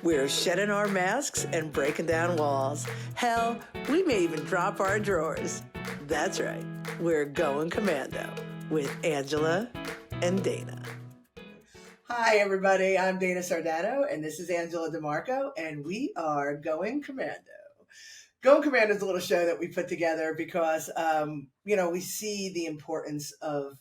We're shedding our masks and breaking down walls. Hell, we may even drop our drawers. That's right. We're Going Commando with Angela and Dana. Hi, everybody. I'm Dana Sardano, and this is Angela DiMarco, and we are Going Commando. Going Commando is a little show that we put together because, we see the importance of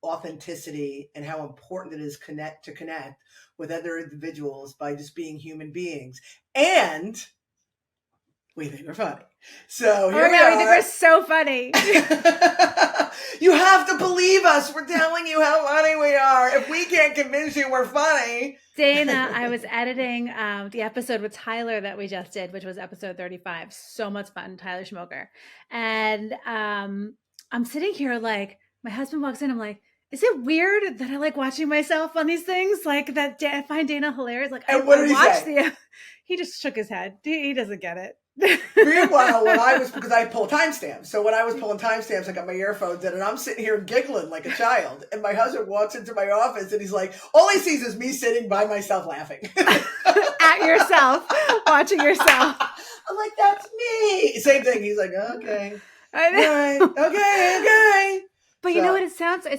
authenticity and how important it is to connect with other individuals by just being human beings. And we think we're funny. So here we are. We think we're so funny. You have to believe us. We're telling you how funny we are. If we can't convince you we're funny. Dana, I was editing the episode with Tyler that we just did, which was episode 35. So much fun, Tyler Schmoker. And I'm sitting here like, my husband walks in, I'm like, is it weird that I like watching myself on these things? Like that I find Dana hilarious. Like, and what did he say? He just shook his head. He doesn't get it. Meanwhile, because I pull timestamps. So when I was pulling timestamps, I got my earphones in and I'm sitting here giggling like a child. And my husband walks into my office and he's like, all he sees is me sitting by myself laughing. At yourself, watching yourself. I'm like, that's me. Same thing. He's like, okay. I know. Right. Okay. But you know what? It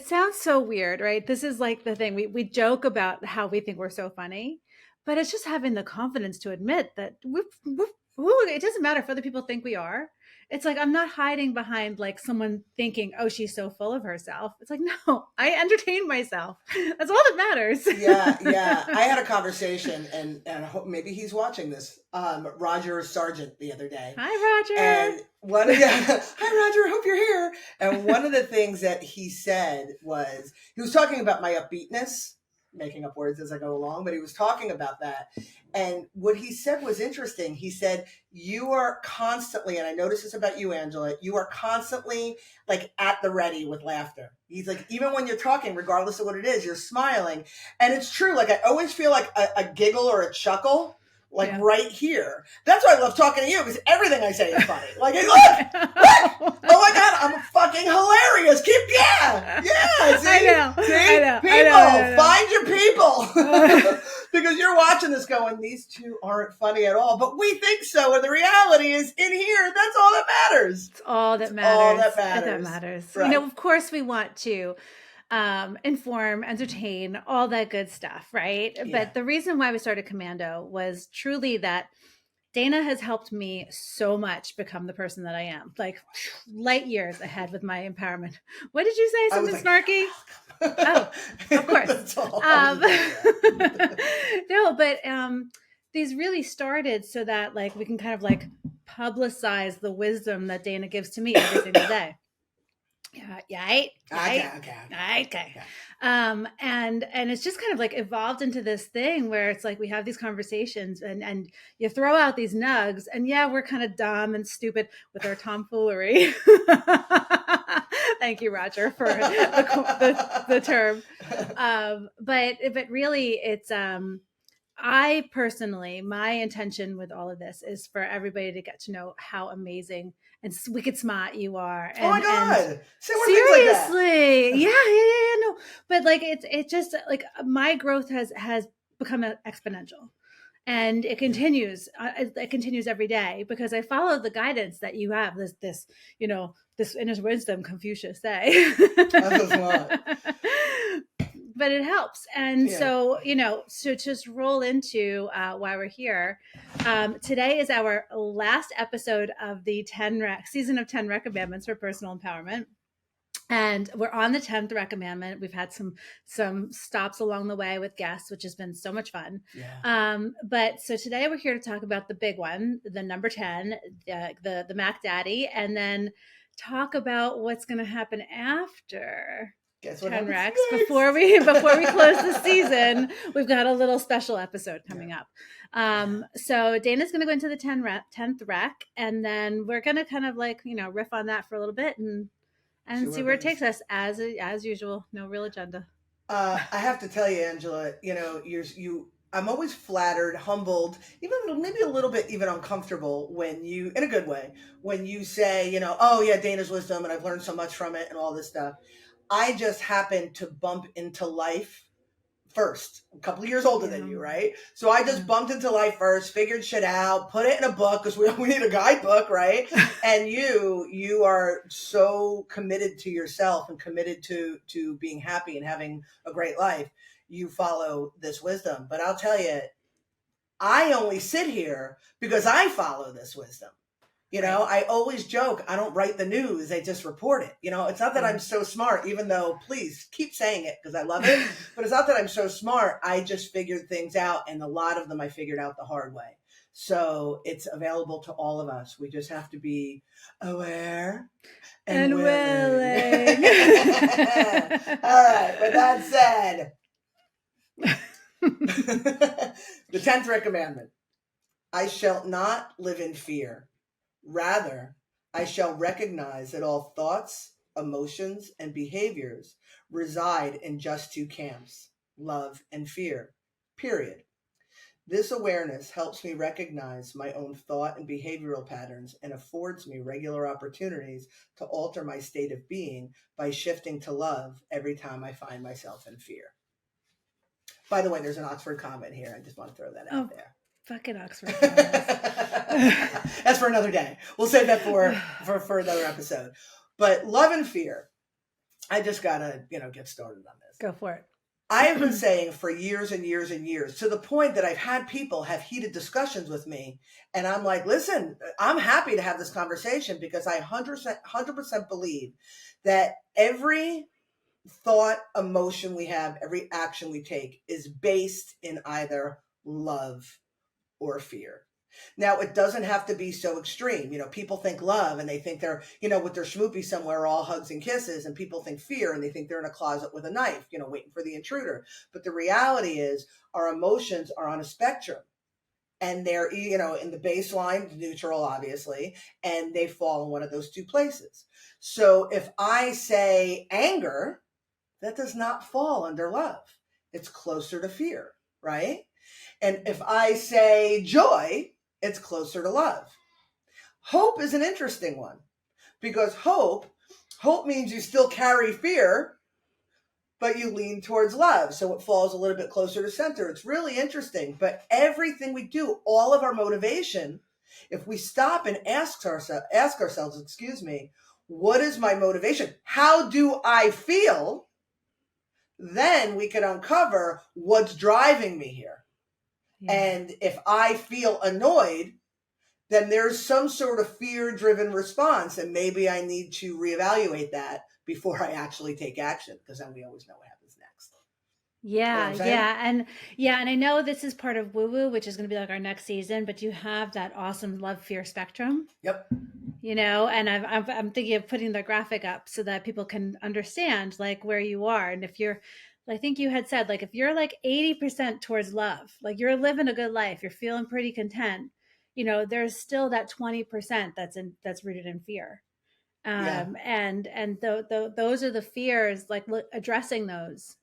sounds so weird, right? This is like the thing. We joke about how we think we're so funny, but it's just having the confidence to admit that it doesn't matter if other people think we are. It's like, I'm not hiding behind like someone thinking, oh, she's so full of herself. It's like, no, I entertain myself. That's all that matters. Yeah. I had a conversation and I hope maybe he's watching this. Roger Sargent the other day. Hi, Roger. And hi, Roger. Hope you're here. And one of the things that he said was, he was talking about my upbeatness, making up words as I go along, but he was talking about that. And what he said was interesting. He said, you are constantly, and I noticed this about you, Angela, you are constantly like at the ready with laughter. He's like, even when you're talking, regardless of what it is, you're smiling. And it's true. Like I always feel like a giggle or a chuckle, right here. That's why I love talking to you, because everything I say is funny. Like, hey, look, oh my God, I'm fucking hilarious. Yeah. See? I know. People, find your people. Because you're watching this going, these two aren't funny at all, but we think so. And the reality is in here, that's all that matters. It's all that matters. Right. Of course we want to inform, entertain, all that good stuff, right? Yeah. But the reason why we started Commando was truly that Dana has helped me so much become the person that I am, like light years ahead with my empowerment. What did you say? Something snarky? Oh, of course. No, but these really started so that like we can kind of like publicize the wisdom that Dana gives to me every single day. Okay. And it's just kind of like evolved into this thing where it's like we have these conversations and you throw out these nugs and we're kind of dumb and stupid with our tomfoolery. Thank you, Roger, for the term. But really it's I personally, my intention with all of this is for everybody to get to know how amazing and wicked smart you are. And, oh my God! Seriously, like no. But like it's just like my growth has become exponential, and it continues. It continues every day because I follow the guidance that you have. This inner wisdom, Confucius say. That's a lot. But it helps. And so just roll into why we're here. Today is our last episode of the season of 10 Recommandments for personal empowerment. And we're on the 10th Recommandment. We've had some stops along the way with guests, which has been so much fun. Yeah. But so today we're here to talk about the big one, the number 10, the Mac Daddy, and then talk about what's going to happen after. 10 Recs before we close the season. We've got a little special episode coming up. So Dana's going to go into the 10th rec, and then we're going to kind of like riff on that for a little bit and see where it takes us as usual. No real agenda. I have to tell you, Angela, I'm always flattered, humbled, even maybe a little bit even uncomfortable when you, in a good way, when you say, oh yeah, Dana's wisdom and I've learned so much from it and all this stuff. I just happened to bump into life first, a couple of years older than you, right? So I just bumped into life first, figured shit out, put it in a book because we need a guidebook, right? And you are so committed to yourself and committed to being happy and having a great life. You follow this wisdom. But I'll tell you, I only sit here because I follow this wisdom. You know, I always joke, I don't write the news, I just report it. You know, it's not that I'm so smart, even though, please keep saying it because I love it. But it's not that I'm so smart. I just figured things out, and a lot of them I figured out the hard way. So it's available to all of us. We just have to be aware and willing. All right, with that said, the 10th recommandment, I shall not live in fear. Rather, I shall recognize that all thoughts, emotions, and behaviors reside in just two camps, love and fear, period. This awareness helps me recognize my own thought and behavioral patterns and affords me regular opportunities to alter my state of being by shifting to love every time I find myself in fear. By the way, there's an Oxford comment here. I just want to throw that out there. Fucking Oxford. That's for another day. We'll save that for another episode. But love and fear, I just gotta, get started on this. Go for it. I have been saying for years and years and years, to the point that I've had people have heated discussions with me, and I'm like, listen, I'm happy to have this conversation because I 100% believe that every thought, emotion we have, every action we take is based in either love or fear. Now, it doesn't have to be so extreme. People think love and they think they're, with their schmoopy somewhere, all hugs and kisses, and people think fear and they think they're in a closet with a knife, waiting for the intruder. But the reality is our emotions are on a spectrum, and they're, in the baseline, neutral, obviously, and they fall in one of those two places. So if I say anger, that does not fall under love. It's closer to fear, right? And if I say joy, it's closer to love. Hope is an interesting one because hope means you still carry fear, but you lean towards love. So it falls a little bit closer to center. It's really interesting. But everything we do, all of our motivation, if we stop and ask ourselves, what is my motivation? How do I feel? Then we can uncover what's driving me here. Yeah. And if I feel annoyed, then there's some sort of fear-driven response, and maybe I need to reevaluate that before I actually take action, because then we always know what happens next. Yeah, and I know this is part of Woo Woo, which is going to be like our next season, but you have that awesome love-fear spectrum. Yep. And I'm thinking of putting the graphic up so that people can understand like where you are, and if you're, I think you had said, like, if you're like 80% towards love, like you're living a good life, you're feeling pretty content, there's still that 20% that's rooted in fear. And those are the fears, like addressing those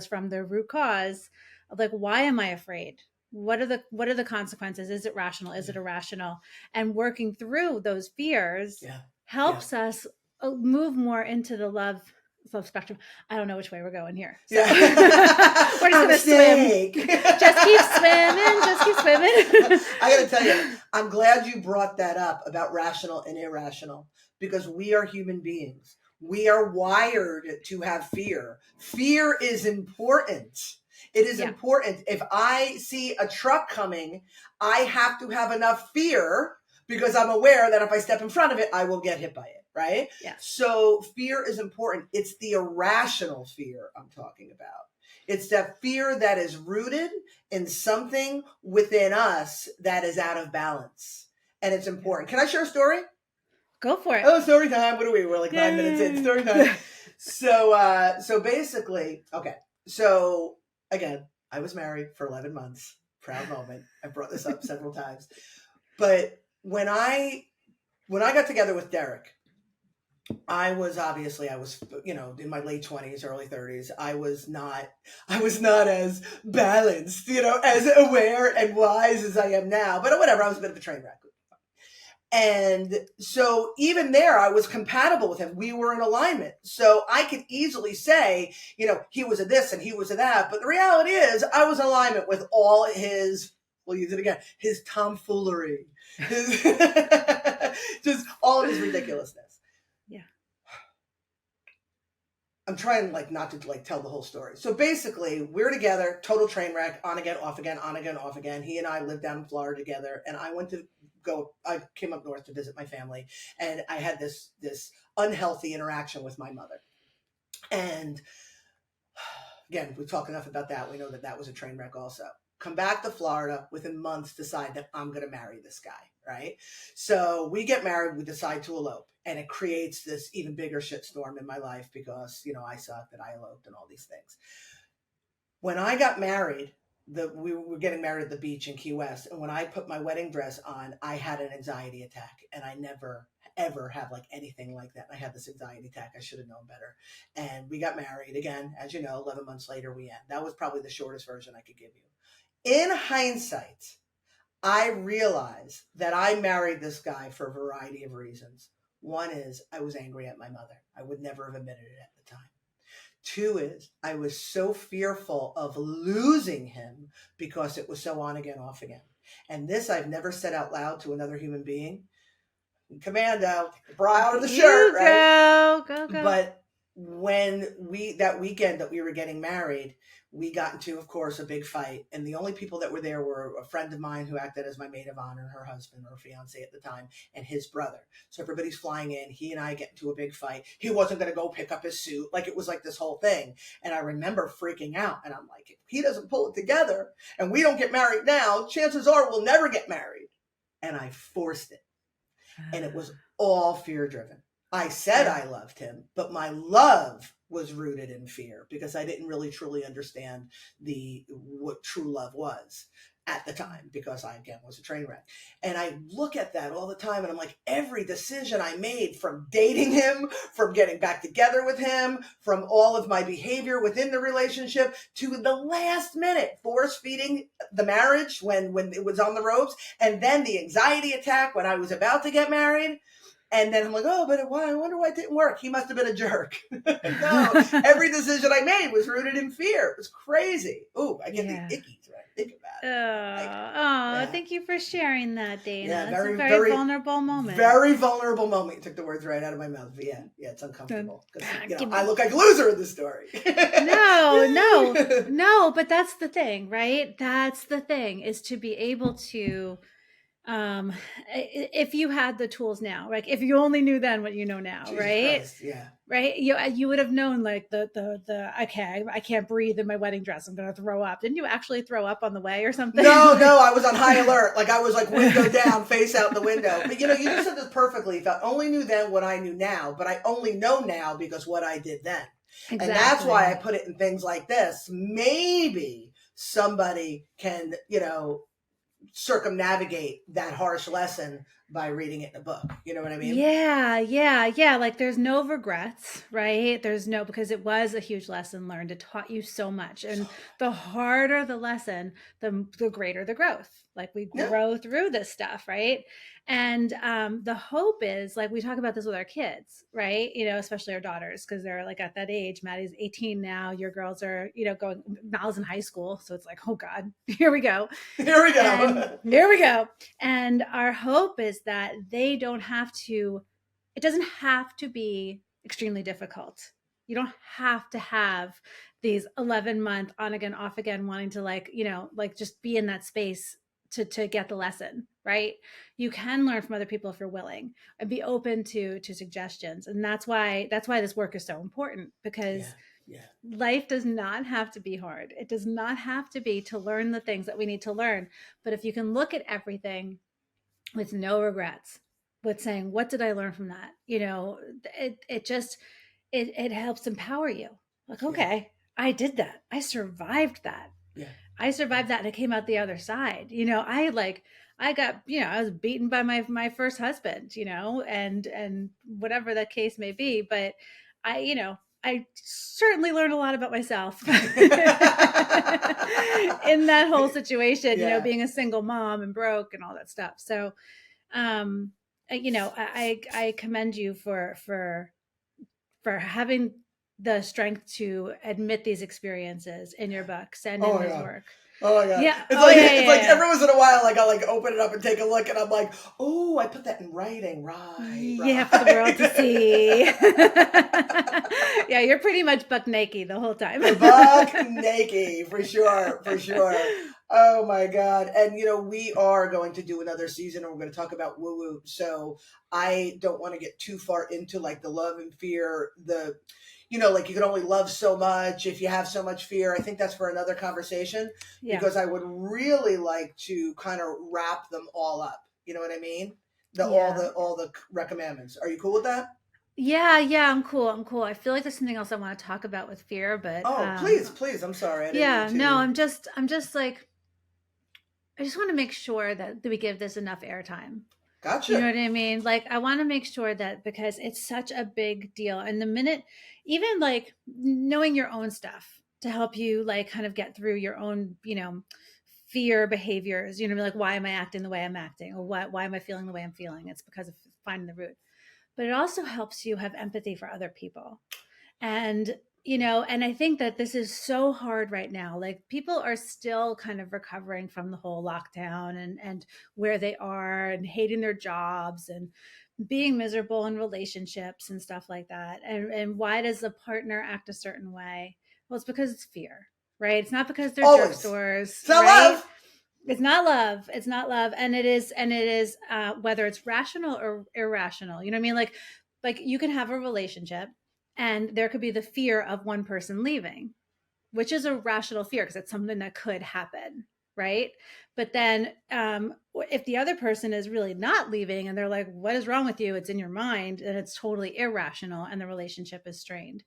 from the root cause of like, why am I afraid? What are the consequences? Is it rational? Is it irrational? And working through those fears helps us move more into the love spectrum. I don't know which way we're going here. So. We're just going to swim. Just keep swimming. I got to tell you, I'm glad you brought that up about rational and irrational, because we are human beings. We are wired to have fear. Fear is important. It is important. If I see a truck coming, I have to have enough fear because I'm aware that if I step in front of it, I will get hit by it. Right? Yeah. So fear is important. It's the irrational fear I'm talking about. It's that fear that is rooted in something within us that is out of balance. And it's important. Can I share a story? Go for it. Oh, story time. What are we? We're like 9 minutes in. Story time. So basically, okay. So again, I was married for 11 months. Proud moment. I brought this up several times. But when I got together with Derek, I was in my late 20s, early 30s. I was not as balanced, as aware and wise as I am now. But whatever, I was a bit of a train wreck. And so even there, I was compatible with him. We were in alignment. So I could easily say, he was a this and he was a that. But the reality is I was in alignment with all his, we'll use it again, his tomfoolery, just all of his ridiculousness. Yeah. I'm trying not to tell the whole story. So basically, we're together, total train wreck, on again, off again, on again, off again. He and I lived down in Florida together, and I came up north to visit my family, and I had this unhealthy interaction with my mother. And again, we've talked enough about that. We know that was a train wreck also. Come back to Florida, within months decide that I'm going to marry this guy, right? So we get married, we decide to elope, and it creates this even bigger shitstorm in my life because, I sucked, that I eloped and all these things. When I got married, we were getting married at the beach in Key West, and when I put my wedding dress on, I had an anxiety attack, and I never ever have anything like that. I had this anxiety attack. I should have known better. And we got married again, as you know, 11 months later we end. That was probably the shortest version I could give you. In hindsight, I realize that I married this guy for a variety of reasons. One is I was angry at my mother. I would never have admitted it at the time. Two is I was so fearful of losing him because it was so on again, off again. And this I've never said out loud to another human being. Commando, bra out of the shirt, right? Go. But when that weekend that we were getting married, we got into, of course, a big fight. And the only people that were there were a friend of mine who acted as my maid of honor, her husband or fiance at the time, and his brother. So everybody's flying in. He and I get into a big fight. He wasn't going to go pick up his suit. It was this whole thing. And I remember freaking out. And I'm like, if he doesn't pull it together and we don't get married now, chances are we'll never get married. And I forced it. And it was all fear driven. I said I loved him, but my love was rooted in fear because I didn't really truly understand what true love was at the time because I, again, was a train wreck. And I look at that all the time and I'm like, every decision I made, from dating him, from getting back together with him, from all of my behavior within the relationship to the last minute force feeding the marriage when it was on the ropes, and then the anxiety attack when I was about to get married. And then I'm like, I wonder why it didn't work. He must have been a jerk. No, every decision I made was rooted in fear. It was crazy. Ooh, I get the ickies when I think about it. Thank you for sharing that, Dana. Yeah, it's a very vulnerable moment. Very vulnerable moment. You took the words right out of my mouth. But yeah, it's uncomfortable. I look like a loser in this story. No, but that's the thing, right? That's the thing, is to be able to, if you had the tools now, if you only knew then what you know now, Jesus right? Christ, yeah. Right. You would have known okay, I can't breathe in my wedding dress. I'm going to throw up. Didn't you actually throw up on the way or something? No, I was on high alert. I was window down, face out the window. But you just said this perfectly. If I only knew then what I knew now, but I only know now because what I did then. Exactly. And that's why I put it in things like this. Maybe somebody can, circumnavigate that harsh lesson by reading it in a book. You know what I mean? Yeah. There's no regrets, right? Because it was a huge lesson learned. It taught you so much. And the harder the lesson, the greater the growth. We grow through this stuff, right? And the hope is, we talk about this with our kids, right? Especially our daughters, because they're at that age. Maddie's 18 now. Your girls are, Mal's in high school. So it's oh God, here we go. Here we go. And our hope is that they don't have to, it doesn't have to be extremely difficult. You don't have to have these 11-month on again, off again, wanting to just be in that space to get the lesson, right? You can learn from other people if you're willing, and be open to suggestions. And that's why this work is so important, because life does not have to be hard. It does not have to be to learn the things that we need to learn. But if you can look at everything with no regrets, with saying, what did I learn from that? It helps empower you. Okay, I did that. I survived that. Yeah. I survived that, and it came out the other side. I got, I was beaten by my first husband, and whatever the case may be. But I certainly learned a lot about myself in that whole situation, being a single mom and broke and all that stuff. So, I commend you for having the strength to admit these experiences in your books and in his work. Oh my God. Yeah. It's like every once in a while, like I'll like open it up and take a look and I'm like, oh, I put that in writing. Right. For the world to see. Yeah, you're pretty much buck naked the whole time. Buck naked, for sure. For sure. Oh my God. And we are going to do another season and we're going to talk about woo woo. So I don't want to get too far into like the love and fear, like you can only love so much if you have so much fear. I think that's for another conversation because I would really like to kind of wrap them all up. You know what I mean? All the recommandments. Are you cool with that? Yeah, I'm cool. I feel like there's something else I want to talk about with fear, but please. I'm sorry. I'm just like, I just want to make sure that we give this enough airtime. Gotcha. You know what I mean? Like, I want to make sure that because it's such a big deal. And the minute, even like knowing your own stuff to help you like kind of get through your own, fear behaviors, like, why am I acting the way I'm acting? Or why am I feeling the way I'm feeling? It's because of finding the root. But it also helps you have empathy for other people. And and I think that this is so hard right now. Like, people are still kind of recovering from the whole lockdown and where they are and hating their jobs and being miserable in relationships and stuff like that. And why does a partner act a certain way? Well, it's because it's fear, right? It's not because they're jerk stores. It's not love. It's not love. It's not love. And it is whether it's rational or irrational. You know what I mean? Like you can have a relationship and there could be the fear of one person leaving, which is a rational fear because it's something that could happen, right? But then if the other person is really not leaving and they're like, what is wrong with you? It's in your mind, and it's totally irrational and the relationship is strained.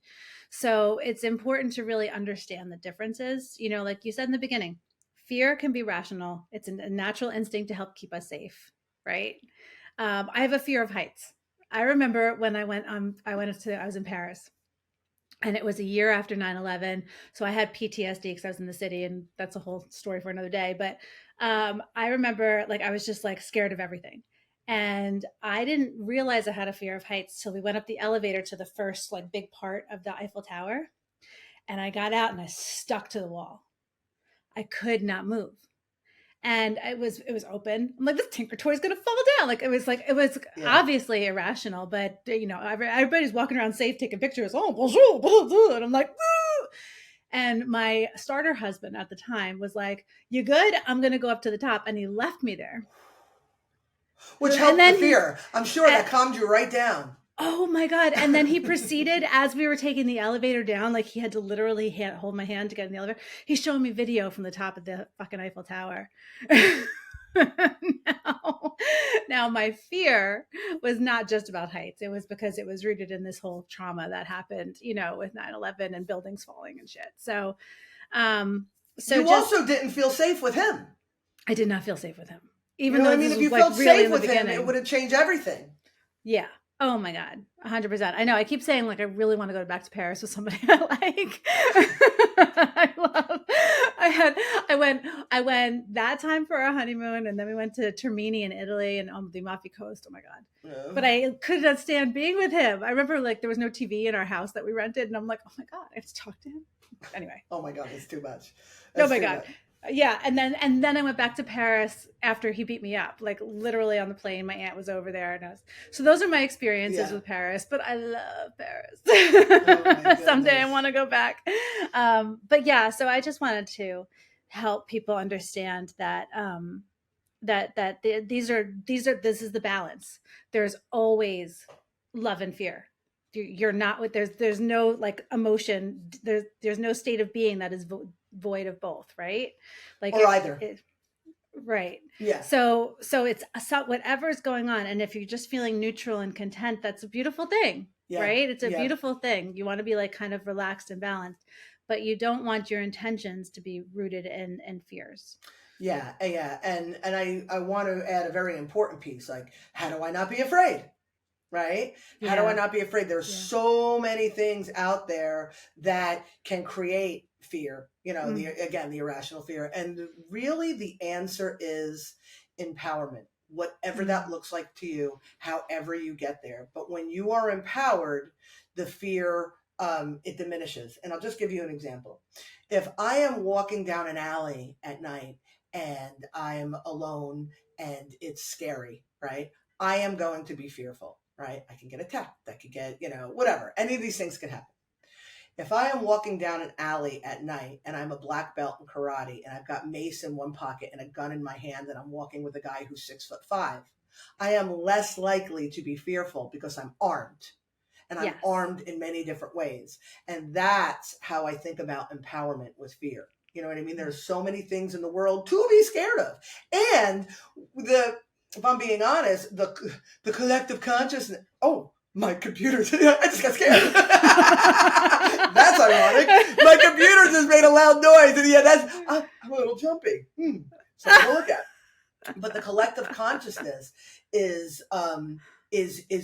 So it's important to really understand the differences. Like you said in the beginning, fear can be rational. It's a natural instinct to help keep us safe, right? I have a fear of heights. I remember when I was in Paris and it was a year after 9/11. So I had PTSD because I was in the city, and that's a whole story for another day. But I remember like I was just like scared of everything. And I didn't realize I had a fear of heights till we went up the elevator to the first like big part of the Eiffel Tower. And I got out and I stuck to the wall. I could not move. And it was open. I'm like, this Tinker Toy is gonna fall down. Like it was obviously irrational, but everybody's walking around safe, taking pictures. Oh, bonjour, bonjour. And I'm like, woo! And my starter husband at the time was like, "You good? I'm gonna go up to the top," and he left me there. Which helped the fear. I'm sure that calmed you right down. Oh my God. And then he proceeded, as we were taking the elevator down, like he had to literally hold my hand to get in the elevator. He's showing me video from the top of the fucking Eiffel Tower. Now my fear was not just about heights. It was because it was rooted in this whole trauma that happened, with 9/11 and buildings falling and shit. So you also didn't feel safe with him. I did not feel safe with him. Even though if you felt safe with him, it would have changed everything. Yeah. Oh my God. 100%. I know. I keep saying like, I really want to go back to Paris with somebody I like. I went that time for our honeymoon, and then we went to Termini in Italy and on the Amalfi Coast. Oh my God. Yeah. But I could not stand being with him. I remember like there was no TV in our house that we rented, and I'm like, oh my God, I have to talk to him. Anyway. Oh my God, it's too much. Oh my God. Yeah, and then I went back to Paris after he beat me up, like literally on the plane. My aunt was over there, and so those are my experiences with Paris. But I love Paris. Oh someday I want to go back. But yeah, so I just wanted to help people understand that this is the balance. There's always love and fear. You're not with there's no like emotion. There's no state of being that is void of both, right? Like or either. Right. Yeah. So it's whatever's going on, and if you're just feeling neutral and content, that's a beautiful thing, right? It's a beautiful thing. You want to be like kind of relaxed and balanced, but you don't want your intentions to be rooted in fears. Yeah. And I want to add a very important piece. Like, how do I not be afraid? Right? How do I not be afraid? There's so many things out there that can create fear, the irrational fear. And really the answer is empowerment. whatever that looks like to you, however you get there. But when you are empowered, the fear, it diminishes. And I'll just give you an example. If I am walking down an alley at night and I'm alone and it's scary, right? I am going to be fearful, right? I can get attacked. I could get, whatever. Any of these things can happen. If I am walking down an alley at night and I'm a black belt in karate and I've got mace in one pocket and a gun in my hand and I'm walking with a guy who's 6'5", I am less likely to be fearful because I'm armed. And I'm armed in many different ways. And that's how I think about empowerment with fear. You know what I mean? There's so many things in the world to be scared of. And if I'm being honest, the collective consciousness, my computer, I just got scared. That's ironic. My computer just made a loud noise. And I'm a little jumpy. So we'll look at it. But the collective consciousness is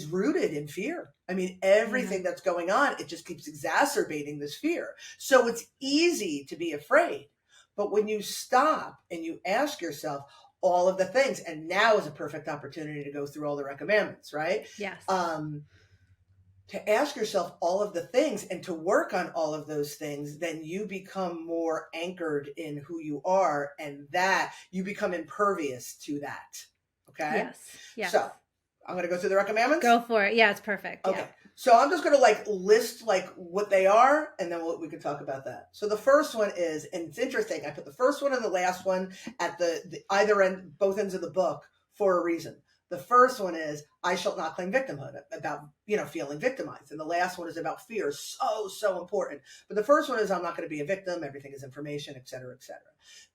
rooted in fear. I mean, everything that's going on, it just keeps exacerbating this fear. So it's easy to be afraid. But when you stop and you ask yourself all of the things, and now is a perfect opportunity to go through all the recommandments, right? Yes. To ask yourself all of the things and to work on all of those things, then you become more anchored in who you are, and that you become impervious to that. Okay? Yes. So I'm going to go through the recommandments. Go for it. Yeah, it's perfect. Okay. Yeah. So I'm just going to list what they are, and then we can talk about that. So the first one is, and it's interesting, I put the first one and the last one at the either end, both ends of the book for a reason. The first one is, I shall not claim victimhood, about, feeling victimized. And the last one is about fear. So important. But the first one is, I'm not going to be a victim. Everything is information, et cetera, et cetera.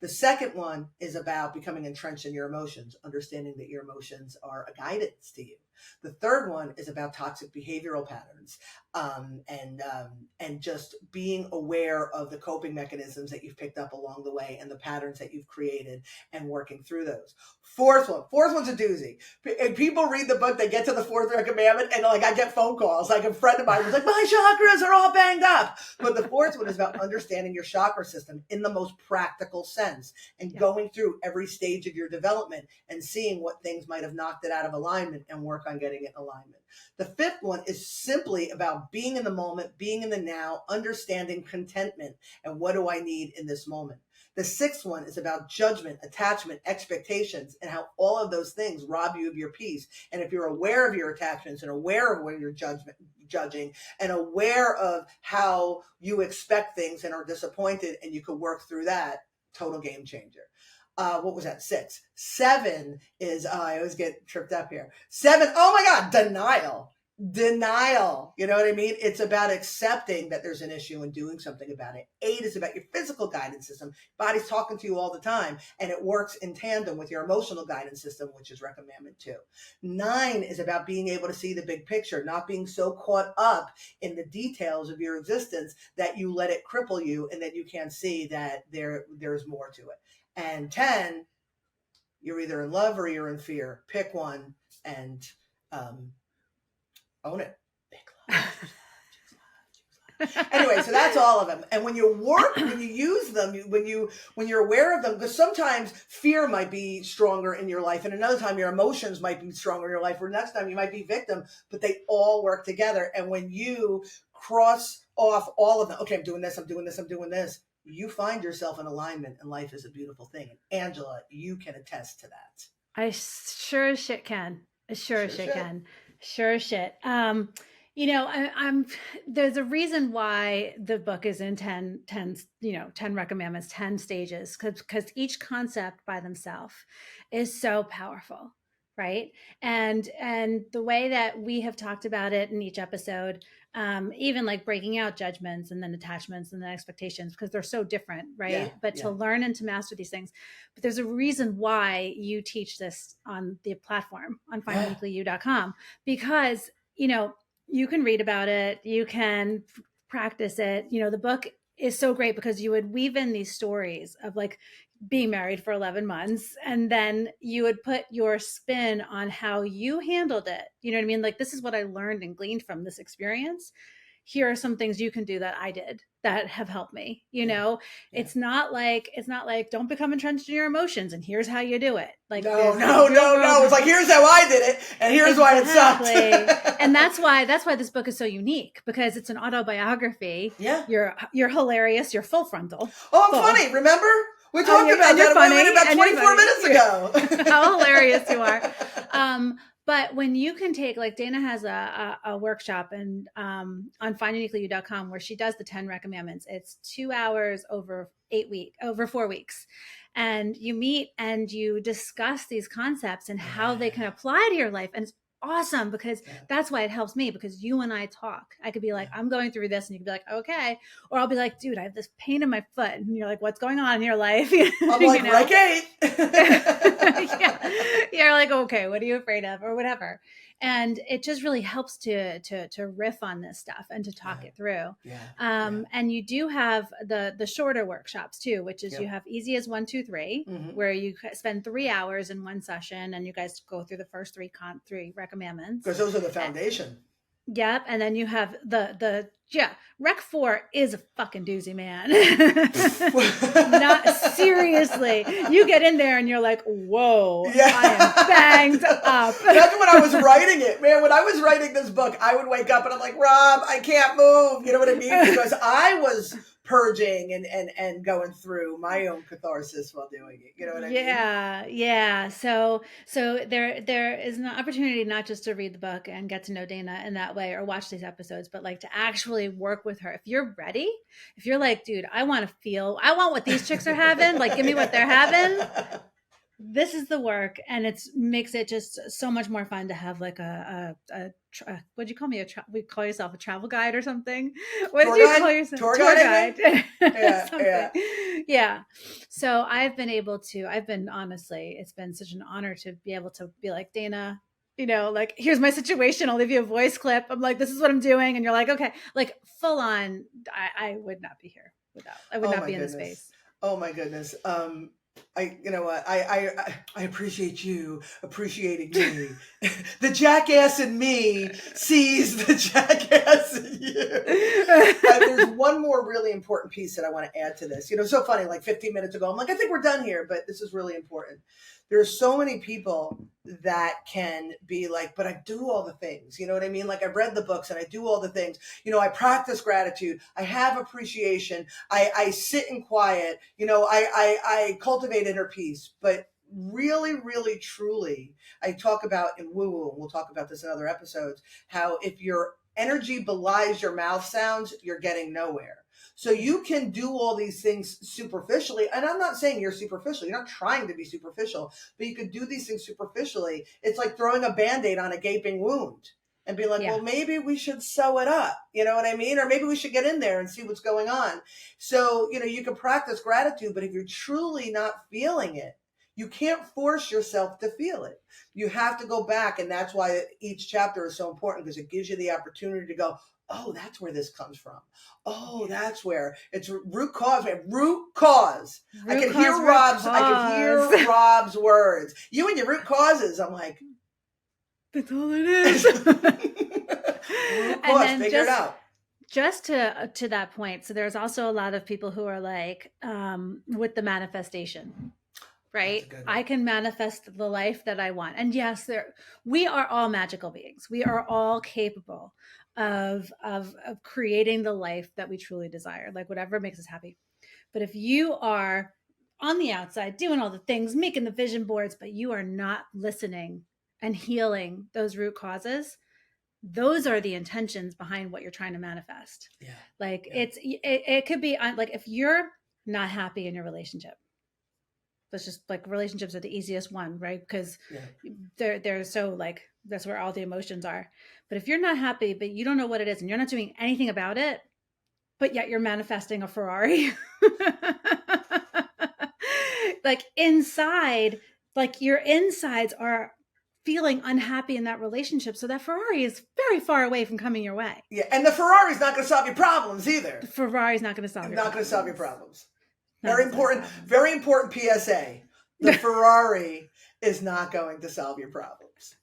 The second one is about becoming entrenched in your emotions, understanding that your emotions are a guidance to you. The third one is about toxic behavioral patterns, and just being aware of the coping mechanisms that you've picked up along the way and the patterns that you've created and working through those. Fourth one's a doozy. And people read the book, they get to the fourth recommandment, and I get phone calls. Like a friend of mine was like, my chakras are all banged up. But the fourth one is about understanding your chakra system in the most practical sense and going through every stage of your development and seeing what things might have knocked it out of alignment and work on getting it in alignment. The fifth one is simply about being in the moment, being in the now, understanding contentment and what do I need in this moment. The sixth one is about judgment, attachment, expectations, and how all of those things rob you of your peace. And if you're aware of your attachments and aware of when you're judging and aware of how you expect things and are disappointed and you could work through that, total game changer. What was that? 6. 7 is, I always get tripped up here. 7, oh my God, denial. You know what I mean? It's about accepting that there's an issue and doing something about it. 8 is about your physical guidance system. Body's talking to you all the time, and it works in tandem with your emotional guidance system, which is recommandment 2. 9 is about being able to see the big picture, not being so caught up in the details of your existence that you let it cripple you and that you can't see that there's more to it. And 10, you're either in love or you're in fear. Pick one and own it. Anyway, so that's all of them. And when you use them, when you're aware of them, because sometimes fear might be stronger in your life, and another time your emotions might be stronger in your life, or next time you might be victim, but they all work together. And when you cross off all of them, okay, I'm doing this, you find yourself in alignment, and life is a beautiful thing. And Angela, you can attest to that. I sure as shit can. Sure as shit can. Sure as shit. I'm there's a reason why the book is in 10 recommandments, 10 stages, because each concept by themselves is so powerful, right? And the way that we have talked about it in each episode, even like breaking out judgments and then attachments and then expectations, because they're so different, right? To learn and to master these things. But there's a reason why you teach this on the platform on findweeklyou.com, because, you can read about it, you can practice it. The book is so great because you would weave in these stories of like being married for 11 months, and then you would put your spin on how you handled it. You know what I mean? Like, this is what I learned and gleaned from this experience. here are some things you can do that I did that have helped me. You know, it's not like don't become entrenched in your emotions and here's how you do it. Like no. It's like, here's how I did it and here's why it sucked. And that's why this book is so unique, because it's an autobiography. Yeah. You're hilarious. You're full frontal. Oh, I'm funny. Remember? We talked about that about 24 minutes ago. How hilarious you are. But when you can take, like Dana has a workshop and on finduniquelyyou.com where she does the 10 recommandments. It's 2 hours over 4 weeks. And you meet and you discuss these concepts and how they can apply to your life. And it's awesome, because that's why it helps me, because you and I talk. I could be like, I'm going through this, and you could be like, okay. Or I'll be like, dude, I have this pain in my foot. And you're like, what's going on in your life? I'm like, okay. Yeah. You're like, okay, what are you afraid of, or whatever. And it just really helps to riff on this stuff and to talk it through. And you do have the shorter workshops too, which is you have easy as 1, 2, 3, where you spend 3 hours in one session and you guys go through the first three recommandments. Because those are the foundation. Yep. And then you have Rec 4 is a fucking doozy, man. Not seriously. You get in there and you're like, whoa, I am banged up. That's when I was writing it, man. When I was writing this book, I would wake up and I'm like, Rob, I can't move. You know what I mean? Because I was purging and going through my own catharsis while doing it. You know what I mean? Yeah. So there is an opportunity not just to read the book and get to know Dana in that way or watch these episodes, but like to actually work with her. If you're ready, if you're like, dude, I want what these chicks are having, like give me what they're having. This is the work, and it makes it just so much more fun to have like what'd you call me? We call yourself a travel guide or something? What did you call yourself? Tour guide. Yeah. So honestly, it's been such an honor to be able to be like, Dana, you know, like, here's my situation. I'll leave you a voice clip. I'm like, this is what I'm doing. And you're like, okay, like full on. I would not be here I would not be in this space. Oh my goodness. I appreciate you appreciating me. The jackass in me sees the jackass in you. There's one more really important piece that I want to add to this. You know, so funny, like 15 minutes ago, I'm like, I think we're done here, but this is really important. There's so many people that can be like, but I do all the things, you know what I mean? Like, I've read the books and I do all the things, you know, I practice gratitude. I have appreciation. I sit in quiet, you know, I cultivate inner peace, but really, really, truly, I talk about in woo-woo, and we'll talk about this in other episodes, how if your energy belies your mouth sounds, you're getting nowhere. So you can do all these things superficially. And I'm not saying you're superficial. You're not trying to be superficial, but you could do these things superficially. It's like throwing a Band-Aid on a gaping wound and be like, well, maybe we should sew it up. You know what I mean? Or maybe we should get in there and see what's going on. So, you know, you can practice gratitude, but if you're truly not feeling it, you can't force yourself to feel it. You have to go back. And that's why each chapter is so important, because it gives you the opportunity to go, oh, that's where this comes from. Oh, that's where it's root cause. Root cause. I can hear Rob's words. You and your root causes. I'm like, that's all it is. Root cause, figure it out. Just to that point. So there's also a lot of people who are like, with the manifestation. Right? I can manifest the life that I want. And yes, we are all magical beings. We are all capable of creating the life that we truly desire, like whatever makes us happy. But if you are on the outside doing all the things, making the vision boards, but you are not listening and healing those root causes, those are the intentions behind what you're trying to manifest. Yeah. Like it could be like, if you're not happy in your relationship, that's just like, relationships are the easiest one, right? Because they're so like, that's where all the emotions are. But if you're not happy, but you don't know what it is and you're not doing anything about it, but yet you're manifesting a Ferrari, like inside, like your insides are feeling unhappy in that relationship. So that Ferrari is very far away from coming your way. Yeah. And the Ferrari's not going to solve your problems either. The Ferrari's not going to solve your problems. Not going to solve your problems. Very important PSA. The Ferrari is not going to solve your problems.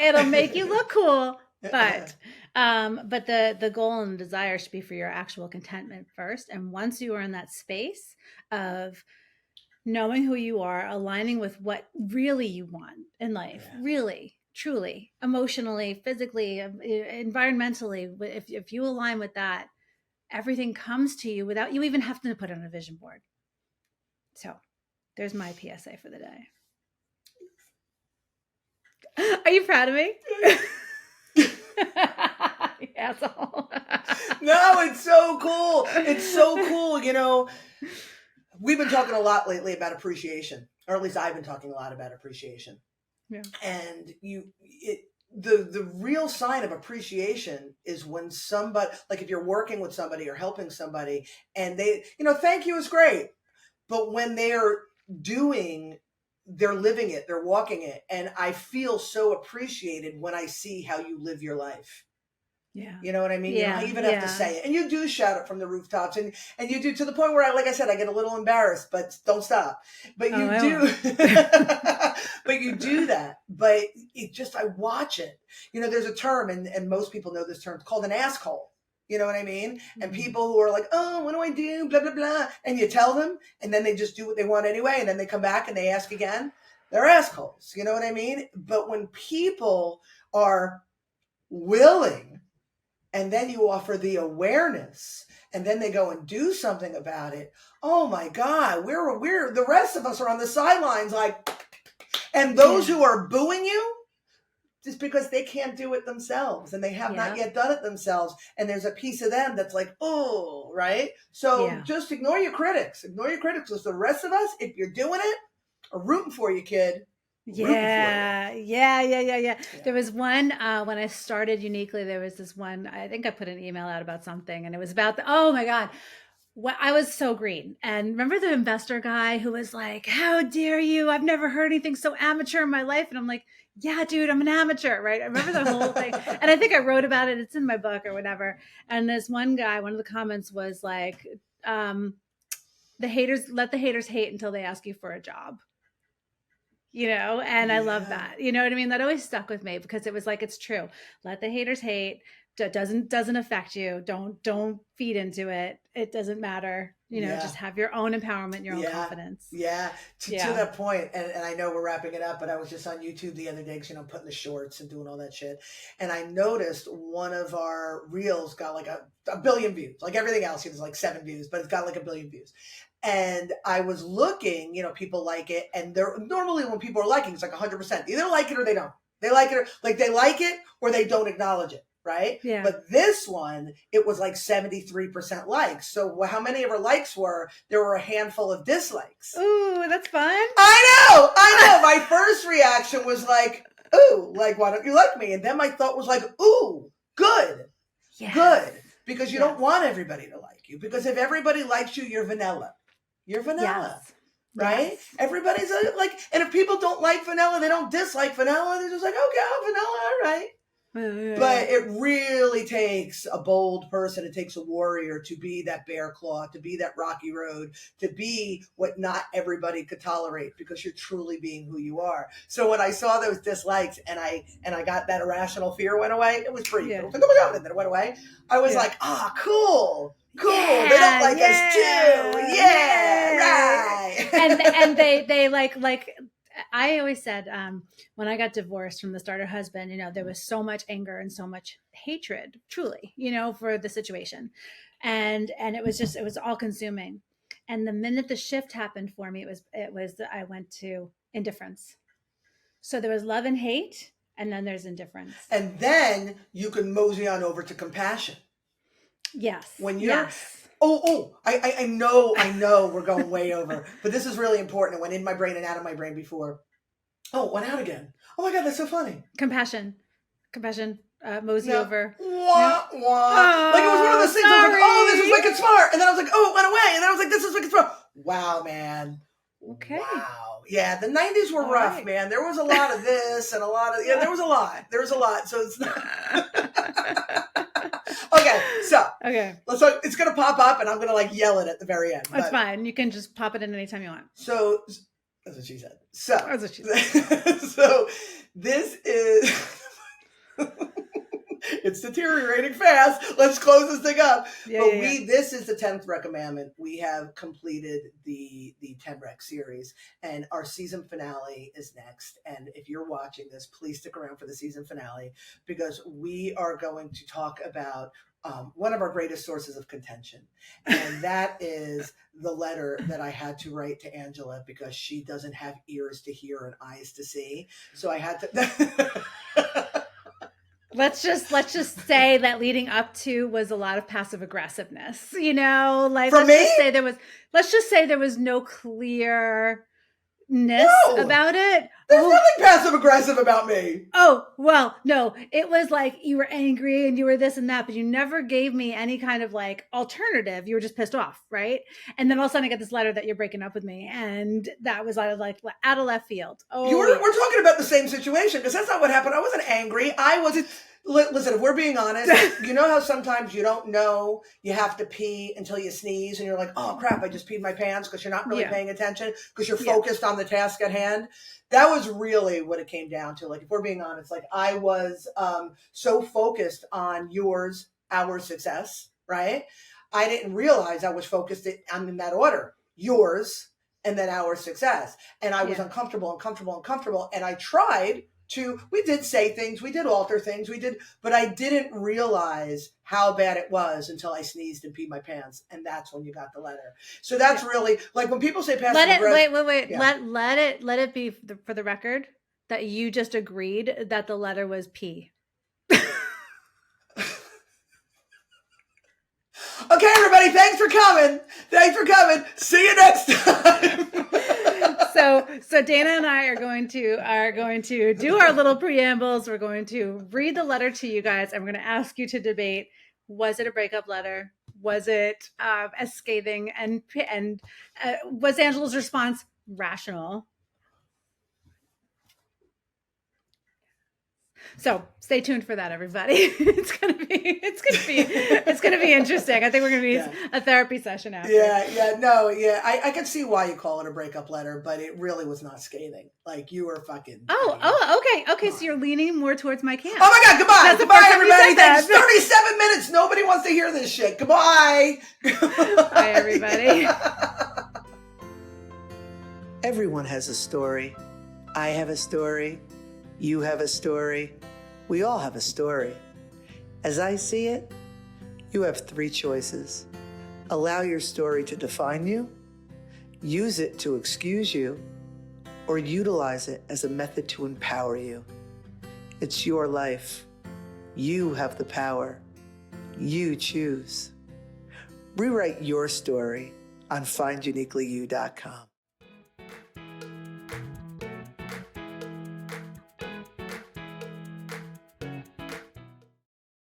It'll make you look cool, But the goal and desire should be for your actual contentment first. And once you are in that space of knowing who you are, aligning with what really you want in life, really, truly, emotionally, physically, environmentally, if you align with that, everything comes to you without you even having to put it on a vision board. So there's my PSA for the day. Are you proud of me? Asshole. No, it's so cool. It's so cool. You know, we've been talking a lot lately about appreciation, or at least I've been talking a lot about appreciation. Yeah. And the real sign of appreciation is when somebody, like if you're working with somebody or helping somebody and they, thank you is great. But when they're living it, they're walking it. And I feel so appreciated when I see how you live your life. Yeah. You know what I mean? Yeah. You don't even have to say it. And you do shout it from the rooftops. And you do, to the point where, like I said, I get a little embarrassed, but don't stop. But you do. But you do that. But I watch it. There's a term, and most people know this term, it's called an asshole. You know what I mean? And people who are like, oh, what do I do? Blah, blah, blah. And you tell them, and then they just do what they want anyway. And then they come back and they ask again. They're assholes. You know what I mean? But when people are willing, and then you offer the awareness, and then they go and do something about it. Oh my God, we're the rest of us are on the sidelines, like, and those who are booing you, just because they can't do it themselves and they have not yet done it themselves. And there's a piece of them that's like, oh, right. So just ignore your critics. Ignore your critics, because the rest of us, if you're doing it, are rooting for you, kid. Yeah. There was one, when I started Uniquely, there was this one, I think I put an email out about something, and it was about oh my God. I was so green. And remember the investor guy who was like, how dare you? I've never heard anything so amateur in my life. And I'm like, yeah, dude, I'm an amateur, right? I remember the whole thing. And I think I wrote about it. It's in my book or whatever. And this one guy, one of the comments was like, let the haters hate until they ask you for a job. And I love that. You know what I mean? That always stuck with me, because it was like, it's true. Let the haters hate. Doesn't affect you. Don't feed into it. It doesn't matter. Just have your own empowerment, your own confidence. Yeah. To that point, and I know we're wrapping it up, but I was just on YouTube the other day, because I'm putting the shorts and doing all that shit. And I noticed one of our reels got like a billion views. Like everything else, it was like 7 views, but it's got like a billion views. And I was looking, people like it. And they're normally, when people are liking, it's like 100%. Either like it or they don't. They like it, they like it, or they don't acknowledge it. Right? Yeah. But this one, it was like 73% likes. So how many of her likes were? There were a handful of dislikes. Ooh, that's fun. I know. My first reaction was like, ooh, like, why don't you like me? And then my thought was like, ooh, good. Yes. Good. Because you don't want everybody to like you. Because if everybody likes you, you're vanilla. You're vanilla. Yes. Right? Yes. Everybody's like, and if people don't like vanilla, they don't dislike vanilla. They're just like, okay, I'm vanilla, all right. But it really takes a bold person. It takes a warrior to be that bear claw, to be that rocky road, to be what not everybody could tolerate, because you're truly being who you are. So when I saw those dislikes and I got that irrational fear went away, it was pretty cool. I was like, oh my God, and then it went away. I was like, cool. Yeah, they don't like us too. Yeah, right. And they like I always said, when I got divorced from the starter husband, there was so much anger and so much hatred, truly, for the situation. And it was all consuming. And the minute the shift happened for me, I went to indifference. So there was love and hate, and then there's indifference. And then you can mosey on over to compassion. Yes. When you're, I know we're going way over, but this is really important. It went in my brain and out of my brain before. Oh, it went out again. Oh my God, that's so funny. Compassion, mosey over. Wah, wah. Like it was one of those things. I was like, oh, this is wicked smart. And then I was like, oh, it went away. And then I was like, this is wicked smart. Wow, man. Okay. Wow. Yeah, the 90s were rough, man. There was a lot of this and a lot of, there was a lot. There was a lot. So it's not. Okay. It's going to pop up and I'm going to like yell it at the very end. That's fine. You can just pop it in anytime you want. So that's what she said. So this is It's deteriorating fast. Let's close this thing up. Yeah, but yeah. This is the 10th Recommandment. We have completed the 10 Rec series, and our season finale is next. And if you're watching this, please stick around for the season finale, because we are going to talk about one of our greatest sources of contention. And that is the letter that I had to write to Angela, because she doesn't have ears to hear and eyes to see. So I had to... Let's just say that leading up to was a lot of passive aggressiveness, you know, like let's just say there was no clearness about it. There's nothing passive aggressive about me. Oh, well, no, it was like you were angry and you were this and that, but you never gave me any kind of like alternative. You were just pissed off, right? And then all of a sudden I get this letter that you're breaking up with me, and that was out of left field. Oh, we're talking about the same situation, because that's not what happened. I wasn't angry. I wasn't. Listen, if we're being honest, you know how sometimes you don't know you have to pee until you sneeze, and you're like, oh crap, I just peed my pants, because you're not really paying attention, because you're focused on the task at hand. That was really what it came down to. Like, if we're being honest, like I was so focused on our success, right? I didn't realize I was focused in that order, yours and then our success. And I was uncomfortable. And I tried we did say things, we did alter things, but I didn't realize how bad it was until I sneezed and peed my pants. And that's when you got the letter. So that's really, like, when people say passive aggressive. Wait. Yeah. Let it be for the record that you just agreed that the letter was P. Okay, everybody, thanks for coming. See you next time. So Dana and I are going to do our little preambles. We're going to read the letter to you guys, and we're going to ask you to debate: was it a breakup letter? Was it as scathing? And was Angela's response rational? So stay tuned for that, everybody. It's gonna be interesting. I think we're gonna be a therapy session after. I can see why you call it a breakup letter, but it really was not scathing. Like, you were fucking. Okay. So you're leaning more towards my camp. Oh my God! Goodbye, everybody. Thanks. 37 minutes. Nobody wants to hear this shit. Goodbye. Bye, everybody. Everyone has a story. I have a story. You have a story. We all have a story. As I see it, you have 3 choices. Allow your story to define you, use it to excuse you, or utilize it as a method to empower you. It's your life. You have the power. You choose. Rewrite your story on finduniquelyyou.com.